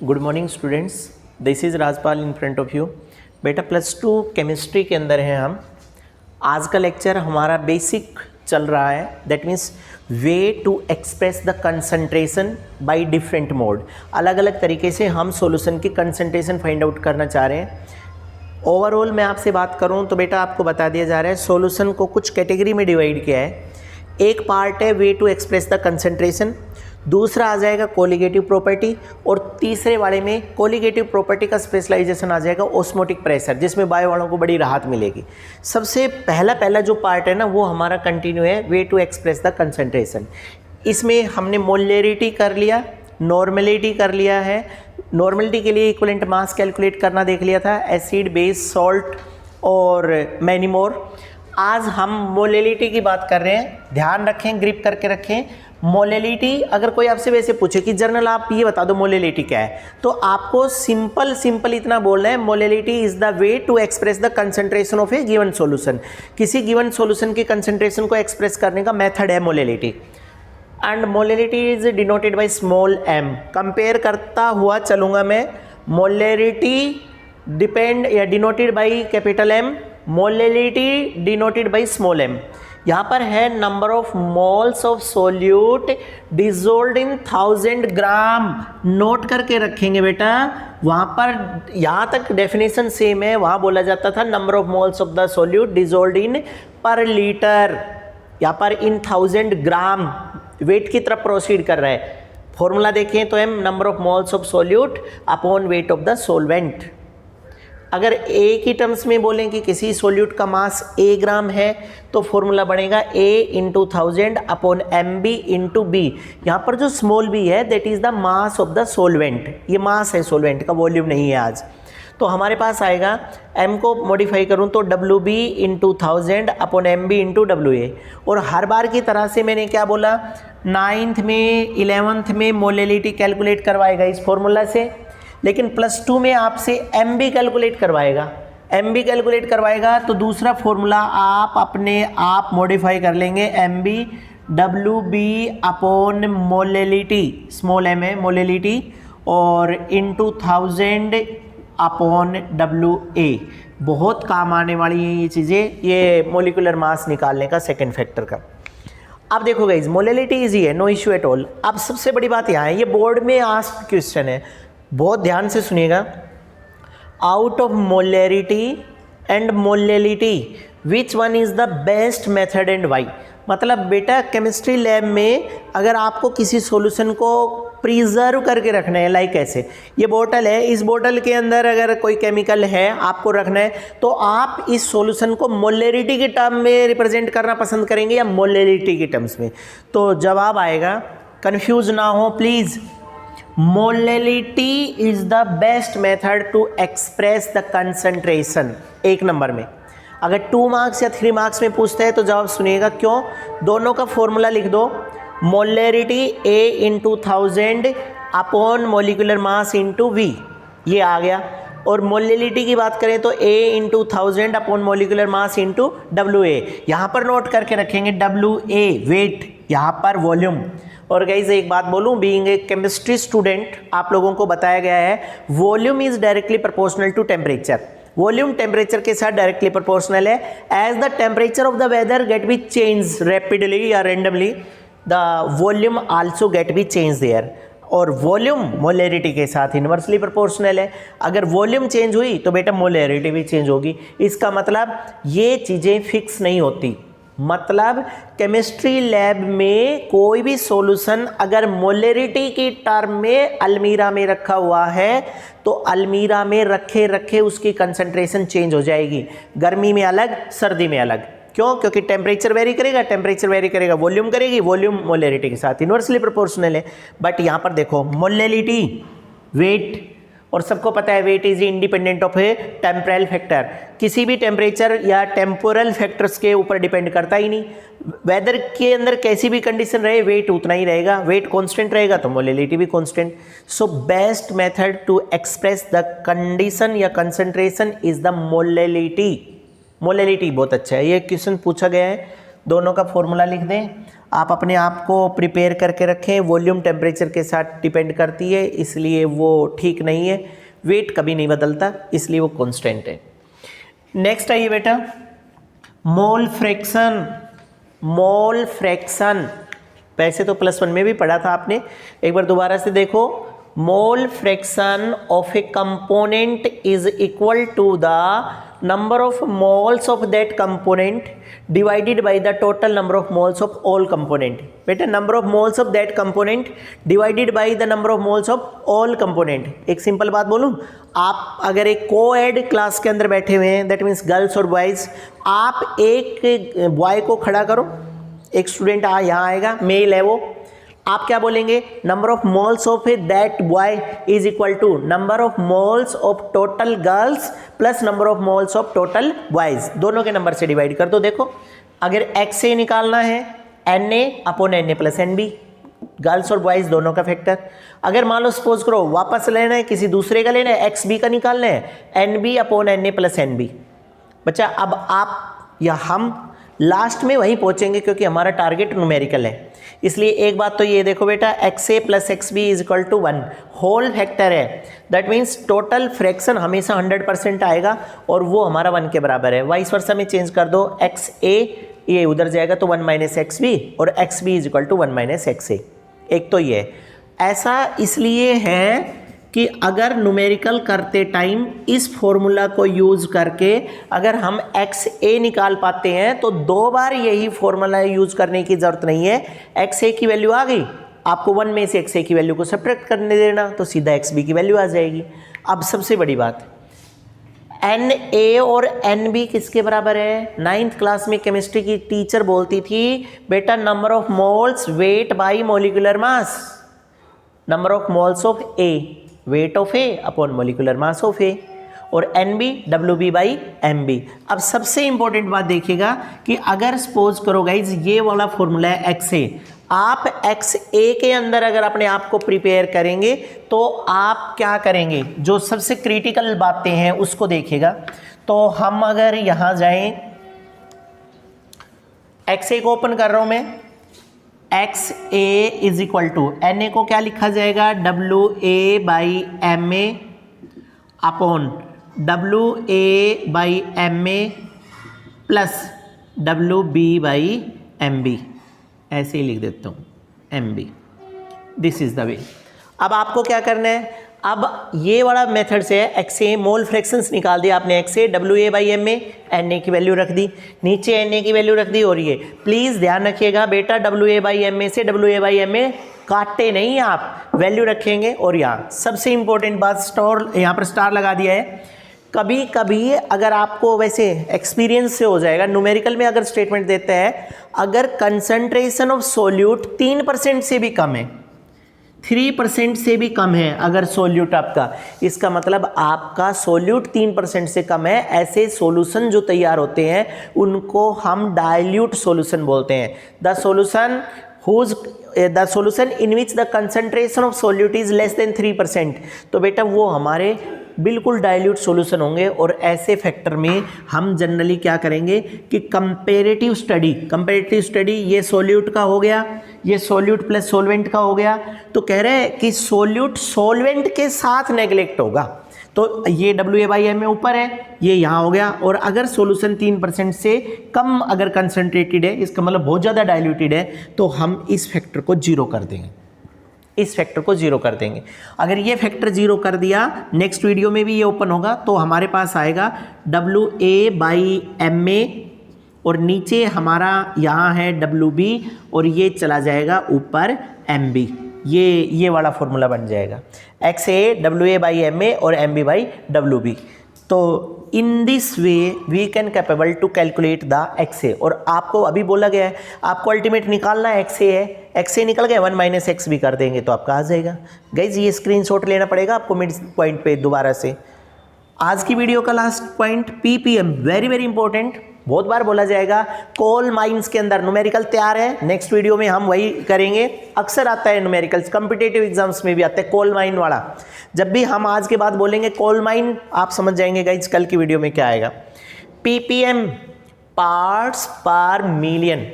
Good morning students, this is Rajpal in front of you. बेटा +2 chemistry के अंदर है हम। आज का लेक्चर हमारा बेसिक चल रहा है, that means way to express the concentration by different mode. अलग अलग तरीके से हम सॉल्यूशन की कंसंट्रेशन फाइंड आउट करना चाह रहे हैं। ओवरऑल मैं आपसे बात करूं तो बेटा आपको बता दिया जा रहा है सॉल्यूशन को कुछ कैटेगरी में डिवाइड किया है। एक पार्ट है way to express the concentration, दूसरा आ जाएगा कोलिगेटिव प्रॉपर्टी, और तीसरे वाले में कोलिगेटिव प्रॉपर्टी का स्पेशलाइजेशन आ जाएगा ऑस्मोटिक प्रेशर, जिसमें बायो वालों को बड़ी राहत मिलेगी। सबसे पहला जो पार्ट है ना, वो हमारा कंटिन्यू है way to express the concentration. इसमें हमने मोलैरिटी कर लिया, नॉर्मेलिटी कर लिया है। नॉर्मेलिटी के लिए इक्विवेलेंट मास कैलकुलेट करना देख लिया था, एसिड, बेस, सॉल्ट और मैनी मोर। आज हम मोलैलिटी की बात कर रहे हैं। ध्यान रखें, ग्रिप करके रखें। मोलैलिटी, अगर कोई आपसे वैसे पूछे कि जर्नल आप ये बता दो मोलैलिटी क्या है, तो आपको सिंपल इतना बोलना है, molality is the way to express the concentration of a given solution. किसी गिवन सॉल्यूशन की कंसंट्रेशन को एक्सप्रेस करने का मेथड है molality. And molality is denoted by small m। Compare करता हुआ चलूंगा मैं, मोलैलिटी डिपेंड या denoted by capital M, molality denoted by small m। यहाँ पर है number of moles of solute dissolved in 1000 gram. Note करके रखेंगे बेटा, वहाँ पर यहाँ तक डेफिनेशन सेम है। वहाँ बोला जाता था number of moles of the solute dissolved in per litre, यहाँ पर इन 1000 ग्राम वेट की तरफ प्रोसीड कर रहा है। फॉर्मूला देखें तो m number of moles of solute upon weight of the solvent. अगर एक ही टर्म्स में बोलें कि किसी सोल्यूट का मास a ग्राम है, तो फॉर्मूला बनेगा a into 1000 upon mb into b। यहाँ पर जो स्मॉल b है that is the mass of the solvent. ये मास है सोलवेंट का, वॉल्यूम नहीं है आज। तो हमारे पास आएगा, m को मॉडिफाई करूँ तो wb into 1000 upon mb into wa। और हर बार की तरह से मैंने क्या बोला, 9th में 11th में मोलैलिटी कैलकुलेट करवाएगा इस फॉर्मूला से, लेकिन +2 में आपसे mb कैलकुलेट करवाएगा। mb कैलकुलेट करवाएगा तो दूसरा फॉर्मूला आप अपने आप मॉडिफाई कर लेंगे, mb wb upon molality, small m है मोलैलिटी, और इंटू 1000 अपॉन wa। बहुत काम आने वाली हैं ये चीज़ें, ये मोलिकुलर मास निकालने का सेकेंड फैक्टर का। अब देखो गाइज, मोलैलिटी इजी है, नो इश्यू एट ऑल। अब सबसे बड़ी बात यहाँ है, ये बोर्ड में आस्क्ड क्वेश्चन है, बहुत ध्यान से सुनिएगा। Out of molarity and molality which one is the best method and why. मतलब बेटा केमिस्ट्री लैब में अगर आपको किसी सॉल्यूशन को प्रिजर्व करके रखना है, लाइक ऐसे ये बोतल है, इस बोतल के अंदर अगर कोई केमिकल है आपको रखना है, तो आप इस सॉल्यूशन को मोलैरिटी के टर्म में रिप्रेजेंट करना पसंद करेंगे या मोलैलिटी के टर्म्स में। तो जवाब आएगा, कंफ्यूज ना हो please, molality is the best method to express the concentration. एक नंबर में अगर 2 मार्क्स या 3 मार्क्स में पूछते हैं तो जवाब सुनिएगा क्यों। दोनों का फॉर्मूला लिख दो, molarity a into 1000 upon molecular mass into v, ये आ गया। और मोलैलिटी की बात करें तो a into 1000 upon molecular mass into wa। यहाँ पर नोट करके रखेंगे wa वेट, यहाँ पर वॉल्यूम। और गाइज एक बात बोलूँ, बीइंग ए केमिस्ट्री स्टूडेंट आप लोगों को बताया गया है volume is directly proportional to temperature. Volume temperature के साथ डायरेक्टली प्रोपोर्शनल है। As the temperature of the weather get be change rapidly या randomly, the volume also get be change there. और वॉल्यूम मोलैरिटी के साथ इन्वर्सली प्रोपोर्शनल है। अगर volume change हुई तो बेटा मोलैरिटी भी चेंज होगी। इसका मतलब ये चीज़ें फिक्स नहीं होती। मतलब केमिस्ट्री लैब में कोई भी सॉल्यूशन अगर मोलैरिटी की टर्म में अलमीरा में रखा हुआ है, तो अलमीरा में रखे रखे उसकी कंसंट्रेशन चेंज हो जाएगी, गर्मी में अलग, सर्दी में अलग। क्यों? क्योंकि टेम्परेचर वेरी करेगा, टेम्परेचर वेरी करेगा, वॉल्यूम करेगी, वॉल्यूम मोलैरिटी के साथ इन्वर्सली प्रोपोर्शनल है। बट यहाँ पर देखो मोलैलिटी वेट, और सबको पता है weight is independent of a temporal factor, किसी भी टेम्परेचर या टेम्पोरल फैक्टर्स के ऊपर डिपेंड करता ही नहीं। वेदर के अंदर कैसी भी कंडीशन रहे वेट उतना ही रहेगा, वेट कांस्टेंट रहेगा तो मोलैलिटी भी constant. So best method to express the condition या concentration is the molality. Molality बहुत अच्छा है, ये क्वेश्चन पूछा गया है दोनों का फॉर्मूला लिख दें। आप अपने आप को प्रिपेयर करके रखें, वॉल्यूम टेम्परेचर के साथ डिपेंड करती है, इसलिए वो ठीक नहीं है। वेट कभी नहीं बदलता, इसलिए वो कांस्टेंट है। नेक्स्ट आइए बेटा, मोल फ्रैक्शन। मोल फ्रैक्शन वैसे तो +1 में भी पढ़ा था आपने, एक बार दोबारा से देखो। Mole fraction of a component is equal to the number of moles of that component divided by the total number of moles of all component. बेटा number of moles of that component divided by the number of moles of all component. एक simple बात बोलूं, आप अगर एक coed class के अंदर बैठे हुए हैं, दैट मीन्स गर्ल्स और बॉयज, आप एक बॉय को खड़ा करो, एक स्टूडेंट यहाँ आएगा, मेल है वो, आप क्या बोलेंगे, number of moles of that boy is equal to number of moles of total girls plus number of moles of total boys, दोनों के नंबर से डिवाइड कर दो। देखो अगर XA निकालना है NA upon NA plus NB, girls और बॉयज दोनों का फैक्टर। अगर मान लो सपोज करो वापस लेना है, किसी दूसरे का लेना है, XB का निकालना है, NB upon NA plus NB। बच्चा अब आप या हम लास्ट में वहीं पहुंचेंगे क्योंकि हमारा टारगेट न्यूमेरिकल है। इसलिए एक बात तो ये देखो बेटा, XA plus XB is equal to 1 whole factor है, दैट मीन्स टोटल फ्रैक्शन हमेशा 100% आएगा और वो हमारा 1 के बराबर है। वाइस वर्सा में चेंज कर दो, XA ये उधर जाएगा तो 1 माइनस XB और XB is equal to 1 minus XA। एक तो ये ऐसा इसलिए है कि अगर न्यूमेरिकल करते टाइम इस फॉर्मूला को यूज़ करके अगर हम XA निकाल पाते हैं तो 2 बार यही फॉर्मूला यूज़ करने की ज़रूरत नहीं है। XA की वैल्यू आ गई, आपको 1 में से XA की वैल्यू को सब्ट्रैक्ट करने देना तो सीधा XB की वैल्यू आ जाएगी। अब सबसे बड़ी बात, NA और NB किसके बराबर है? 9th क्लास में केमिस्ट्री की टीचर बोलती थी बेटा number of moles weight by molecular mass, number of moles of A weight of A upon molecular mass of A, और NB WB बाई MB। अब सबसे इंपॉर्टेंट बात देखिएगा कि अगर सपोज करो गाइज ये वाला फॉर्मूला है XA, आप XA के अंदर अगर अपने आप को प्रिपेयर करेंगे तो आप क्या करेंगे, जो सबसे क्रिटिकल बातें हैं उसको देखिएगा। तो हम अगर यहाँ जाएं, XA को ओपन कर रहा हूँ मैं, XA is equal to NA को क्या लिखा जाएगा, WA by MA upon WA by MA plus WB by MB, ऐसे ही लिख देता हूँ MB। This is the way. अब आपको क्या करना है, अब ये वाला मेथड से XA मोल फ्रैक्शंस निकाल दिया आपने, XA WA by MA, NA की वैल्यू रख दी, नीचे NA की वैल्यू रख दी। और ये प्लीज़ ध्यान रखिएगा बेटा WA बाई MA से WA बाई MA काटते नहीं आप, वैल्यू रखेंगे। और यहाँ सबसे इंपॉर्टेंट बात, स्टार यहाँ पर स्टार लगा दिया है। कभी कभी अगर आपको वैसे एक्सपीरियंस से हो जाएगा, न्यूमेरिकल में अगर स्टेटमेंट देता है अगर कंसंट्रेशन ऑफ सोल्यूट 3% से भी कम है, 3% से भी कम है अगर सोल्यूट आपका, इसका मतलब आपका सोल्यूट 3% से कम है। ऐसे सॉल्यूशन जो तैयार होते हैं उनको हम डाइल्यूट सॉल्यूशन बोलते हैं। The solution in which the concentration of solute is less than 3%, तो बेटा वो हमारे बिल्कुल डाइल्यूट सॉल्यूशन होंगे। और ऐसे फैक्टर में हम जनरली क्या करेंगे कि कंपैरेटिव स्टडी, ये सोल्यूट का हो गया, ये सोल्यूट प्लस सोलवेंट का हो गया, तो कह रहे हैं कि सोल्यूट सोलवेंट के साथ नेग्लेक्ट होगा, तो ये WA बाई MA ऊपर है, ये यहाँ हो गया। और अगर सॉल्यूशन 3% से कम अगर कंसनट्रेटेड है, इसका मतलब बहुत ज़्यादा डाइल्यूटेड है, तो हम इस फैक्टर को जीरो कर देंगे, इस फैक्टर को जीरो कर देंगे। अगर ये फैक्टर जीरो कर दिया, नेक्स्ट वीडियो में भी ये ओपन होगा, तो हमारे पास आएगा WA बाई MA और नीचे हमारा यहाँ है WB और ये चला जाएगा ऊपर MB, ये वाला फॉर्मूला बन जाएगा XA WA बाई MA और MB बाई WB। तो in this way we can capable to calculate the XA। और आपको अभी बोला गया है आपको अल्टीमेट निकालना है XA है, XA निकल गया 1 माइनस XB कर देंगे तो आपका आ जाएगा। गाइज ये स्क्रीनशॉट लेना पड़ेगा आपको मिड पॉइंट पे दोबारा से। आज की वीडियो का last point PPM, very very important, बहुत बार बोला जाएगा। कोल माइंस के अंदर न्यूमेरिकल तैयार है, नेक्स्ट वीडियो में हम वही करेंगे। अक्सर आता है न्यूमेरिकल्स, कॉम्पिटिटिव एग्जाम्स में भी आता है कोल माइन वाला। जब भी हम आज के बाद बोलेंगे कोल माइन, आप समझ जाएंगे गाइज कल की वीडियो में क्या आएगा। PPM पार्ट्स पर million,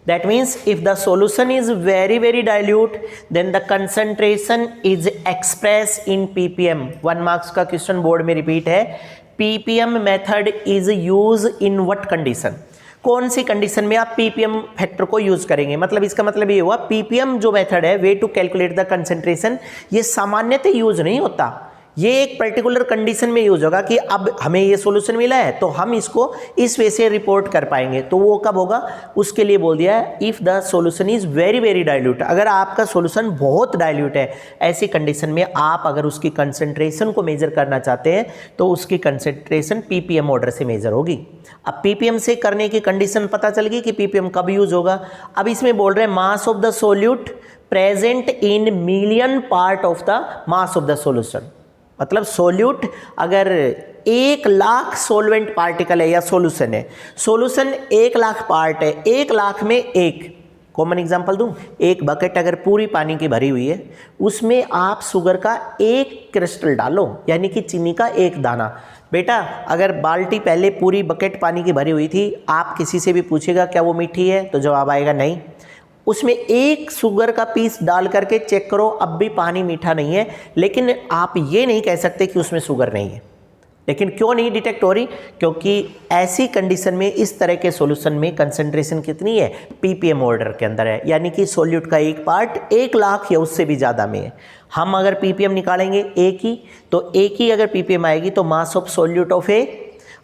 That means if the solution is very very dilute, then the concentration is expressed in ppm. 1 marks का क्वेश्चन बोर्ड में रिपीट है. ppm method is use in what condition? कौन सी condition में आप ppm factor को use करेंगे? मतलब इसका मतलब ये हुआ ppm जो मेथड है, way to calculate the concentration, ये सामान्यतः यूज नहीं होता. ये एक पर्टिकुलर कंडीशन में यूज होगा कि अब हमें ये सॉल्यूशन मिला है तो हम इसको इस वे से रिपोर्ट कर पाएंगे. तो वो कब होगा? उसके लिए बोल दिया है if the solution is very very dilute. अगर आपका सॉल्यूशन बहुत डाइल्यूट है, ऐसी कंडीशन में आप अगर उसकी कंसंट्रेशन को मेजर करना चाहते हैं तो उसकी कंसंट्रेशन ppm ऑर्डर से मेजर होगी. अब ppm से करने की कंडीशन पता चल गई कि ppm कब यूज होगा. अब इसमें बोल रहे हैं mass of the solute present in million part of the mass of the solution. मतलब सोल्यूट अगर 1 लाख सोलवेंट पार्टिकल है या सॉल्यूशन है, सॉल्यूशन 1 लाख पार्ट है, 1 लाख में एक कॉमन एग्जांपल दूं, एक बकेट अगर पूरी पानी की भरी हुई है, उसमें आप शुगर का 1 क्रिस्टल डालो, यानी कि चीनी का 1 दाना. बेटा अगर बाल्टी पहले पूरी बकेट पानी की भरी हुई थी, आप किसी से भी पूछेगा क्या वो मीठी है, तो जवाब आएगा नहीं. उसमें 1 शुगर का पीस डाल करके चेक करो, अब भी पानी मीठा नहीं है, लेकिन आप ये नहीं कह सकते कि उसमें शुगर नहीं है. लेकिन क्यों नहीं डिटेक्ट हो रही? क्योंकि ऐसी कंडीशन में इस तरह के सॉल्यूशन में कंसंट्रेशन कितनी है? ppm ऑर्डर के अंदर है, यानी कि सॉल्यूट का एक पार्ट 1 लाख या उससे भी ज़्यादा में है. हम अगर ppm निकालेंगे एक ही, तो एक ही अगर ppm आएगी तो mass of solute of A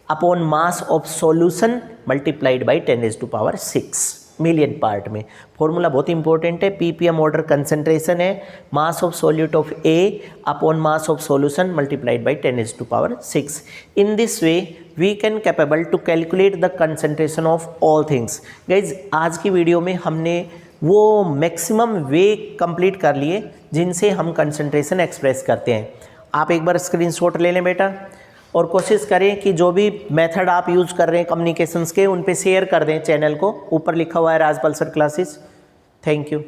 upon mass of solution multiplied by 10⁶ million part में. फॉर्मूला बहुत इंपॉर्टेंट है. ppm ऑर्डर कंसंट्रेशन है, mass of solute of A upon mass of solution multiplied by 10⁶. In this way we can capable to calculate the concentration of all things. Guys आज की video में हमने वो maximum वे complete कर लिए जिनसे हम कंसंट्रेशन एक्सप्रेस करते हैं. आप एक बार स्क्रीनशॉट ले लें बेटा, और कोशिश करें कि जो भी मेथड आप यूज़ कर रहे हैं कम्युनिकेशंस के, उन पे शेयर कर दें चैनल को. ऊपर लिखा हुआ है Rajpal sir classes. Thank you.